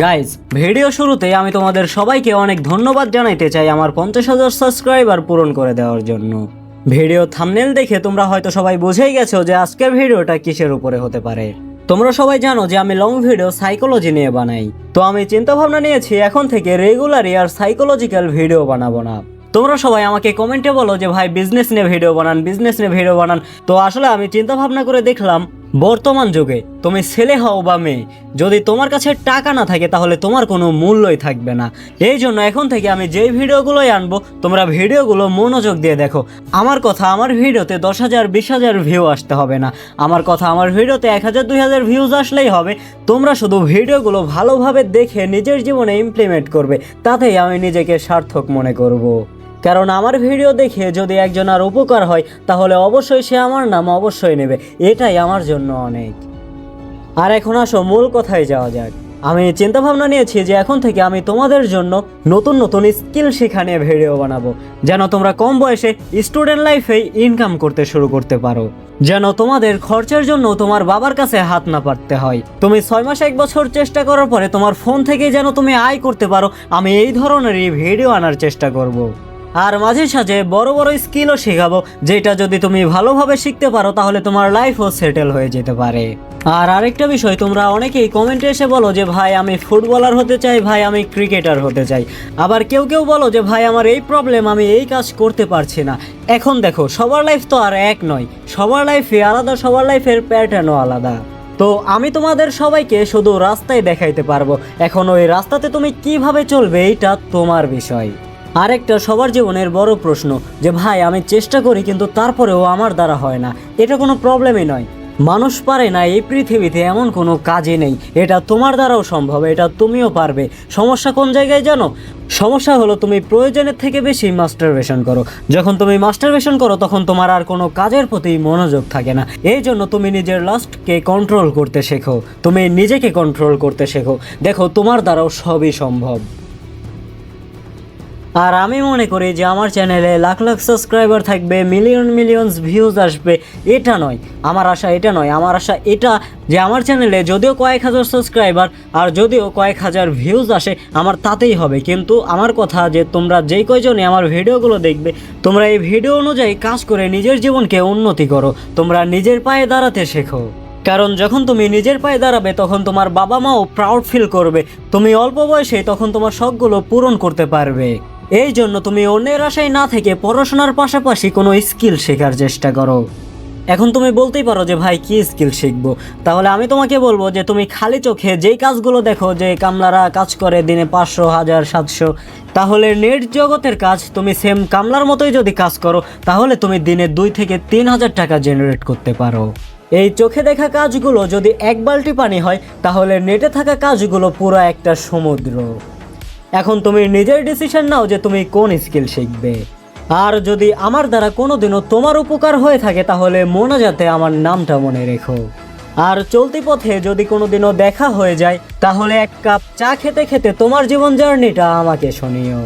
Guys, video শুরুতে আমি তোমাদের সবাইকে অনেক ধন্যবাদ জানাইতে চাই আমার 50,000 সাবস্ক্রাইবার পূরণ করে দেওয়ার জন্য। ভিডিও থাম্বনেল দেখে তোমরা হয়তো সবাই বুঝেই গেছো যে আজকের ভিডিওটা কিসের উপরে হতে পারে। তোমরা সবাই জানো যে আমি লং ভিডিও সাইকোলজি নিয়ে বানাই, তো আমি চিন্তা ভাবনা নিয়েছি এখন থেকে রেগুলারই আর সাইকোলজিক্যাল ভিডিও বানাবো না। তোমরা সবাই আমাকে কমেন্টে বলো যে ভাই বিজনেস নিয়ে ভিডিও বানান। তো আসলে আমি চিন্তা ভাবনা করে দেখলাম বর্তমান যুগে তুমি ছেলে হও বা মেয়ে, যদি তোমার কাছে টাকা না থাকে তাহলে তোমার কোনো মূল্যই থাকবে না। এই জন্য এখন থেকে আমি যেই ভিডিওগুলোই আনবো তোমরা ভিডিওগুলো মনোযোগ দিয়ে দেখো। আমার কথা আমার ভিডিওতে 10,000 20,000 ভিউ আসতে হবে না, আমার কথা আমার ভিডিওতে 1,000 2,000 ভিউজ আসলেই হবে। তোমরা শুধু ভিডিওগুলো ভালোভাবে দেখে নিজের জীবনে ইমপ্লিমেন্ট করবে, তাতেই আমি নিজেকে সার্থক মনে করব। কারণ আমার ভিডিও দেখে যদি একজনের উপকার হয় তাহলে অবশ্যই সে আমার নাম অবশ্যই নেবে, এটাই আমার জন্য অনেক। আর এখন আসো মূল কথায় যাওয়া যাক। আমি চিন্তা ভাবনা নিয়েছি যে এখন থেকে আমি তোমাদের জন্য নতুন নতুন স্কিল শেখা নিয়ে ভিডিও বানাবো, যেন তোমরা কম বয়সে স্টুডেন্ট লাইফেই ইনকাম করতে শুরু করতে পারো, যেন তোমাদের খরচের জন্য তোমার বাবার কাছে হাত না পাততে হয়। তুমি 6 মাস 1 বছর চেষ্টা করার পরে তোমার ফোন থেকে যেন তুমি আয় করতে পারো, আমি এই ধরনেরই ভিডিও আনার চেষ্টা করব। আর মাঝে সাঝে বড় বড় স্কিলও শেখাবো, যেটা যদি তুমি ভালোভাবে শিখতে পারো তাহলে তোমার লাইফও সেটেল হয়ে যেতে পারে। আর আরেকটা বিষয়, তোমরা অনেকেই কমেন্টে এসে বলো যে ভাই আমি ফুটবলার হতে চাই, ভাই আমি ক্রিকেটার হতে চাই। আবার কেউ কেউ বলো যে ভাই আমার এই প্রবলেম, আমি এই কাজ করতে পারছি না। এখন দেখো, সবার লাইফ তো আর এক নয়, সবার লাইফে আলাদা, সবার লাইফের প্যাটার্নও আলাদা। তো আমি তোমাদের সবাইকে শুধু রাস্তায় দেখাইতে পারবো, এখন ওই রাস্তাতে তুমি কিভাবে চলবে এইটা তোমার বিষয়। আরেকটা সবার জীবনের বড় প্রশ্ন যে ভাই আমি চেষ্টা করি কিন্তু তারপরেও আমার দ্বারা হয় না, এটা কোনো প্রবলেমই নয়। মানুষ পারে না এই পৃথিবীতে এমন কোনো কাজই নেই, এটা তোমার দ্বারাও সম্ভব, এটা তুমিও পারবে। সমস্যা কোন জায়গায় জানো? সমস্যা হলো তুমি প্রয়োজনের থেকে বেশি মাস্টারবেশন করো। যখন তুমি মাস্টারবেশন করো তখন তোমার আর কোনো কাজের প্রতি মনোযোগ থাকে না। এই জন্য তুমি নিজের লাস্টকে কন্ট্রোল করতে শেখো, তুমি নিজেকে কন্ট্রোল করতে শেখো, দেখো তোমার দ্বারাও সবই সম্ভব। আর আমি মনে করি যে আমার চ্যানেলে লাখ লাখ সাবস্ক্রাইবার থাকবে, মিলিয়ন ভিউজ আসবে, এটা নয় আমার আশা, এটা নয় আমার আশা, এটা যে আমার চ্যানেলে যদিও কয়েক হাজার সাবস্ক্রাইবার আর যদিও কয়েক হাজার ভিউজ আসে আমার তাতেই হবে। কিন্তু আমার কথা যে তোমরা যেই কয়জনে আমার ভিডিওগুলো দেখবে, তোমরা এই ভিডিও অনুযায়ী কাজ করে নিজের জীবনকে উন্নতি করো, তোমরা নিজের পায়ে দাঁড়াতে শেখো। কারণ যখন তুমি নিজের পায়ে দাঁড়াবে তখন তোমার বাবা মাও প্রাউড ফিল করবে। তুমি অল্প বয়সে তখন তোমার শখগুলো পূরণ করতে পারবে। এই জন্য তুমি অন্যের আশায় না থেকে পড়াশোনার পাশাপাশি কোনো স্কিল শেখার চেষ্টা করো। এখন তুমি বলতেই পারো যে ভাই কি স্কিল শিখবো, তাহলে আমি তোমাকে বলবো যে তুমি খালি চোখে যেই কাজগুলো দেখো যে কামলারা কাজ করে দিনে 500 1000 700, তাহলে নেট জগতের কাজ তুমি সেম কামলার মতোই যদি কাজ করো তাহলে তুমি দিনে 2 থেকে 3,000 টাকা জেনারেট করতে পারো। এই চোখে দেখা কাজগুলো যদি 1 বালতি পানি হয় তাহলে নেটে থাকা কাজগুলো পুরো একটা সমুদ্র। এখন তুমি নিজের ডিসিশন নাও যে তুমি কোন স্কিল শিখবে। আর যদি আমার দ্বারা কোনোদিনও তোমার উপকার হয়ে থাকে তাহলে মোনাজাতে আমার নামটা মনে রেখো। আর চলতি পথে যদি কোনোদিনও দেখা হয়ে যায় তাহলে 1 কাপ চা খেতে খেতে তোমার জীবন জার্নিটা আমাকে শুনিও।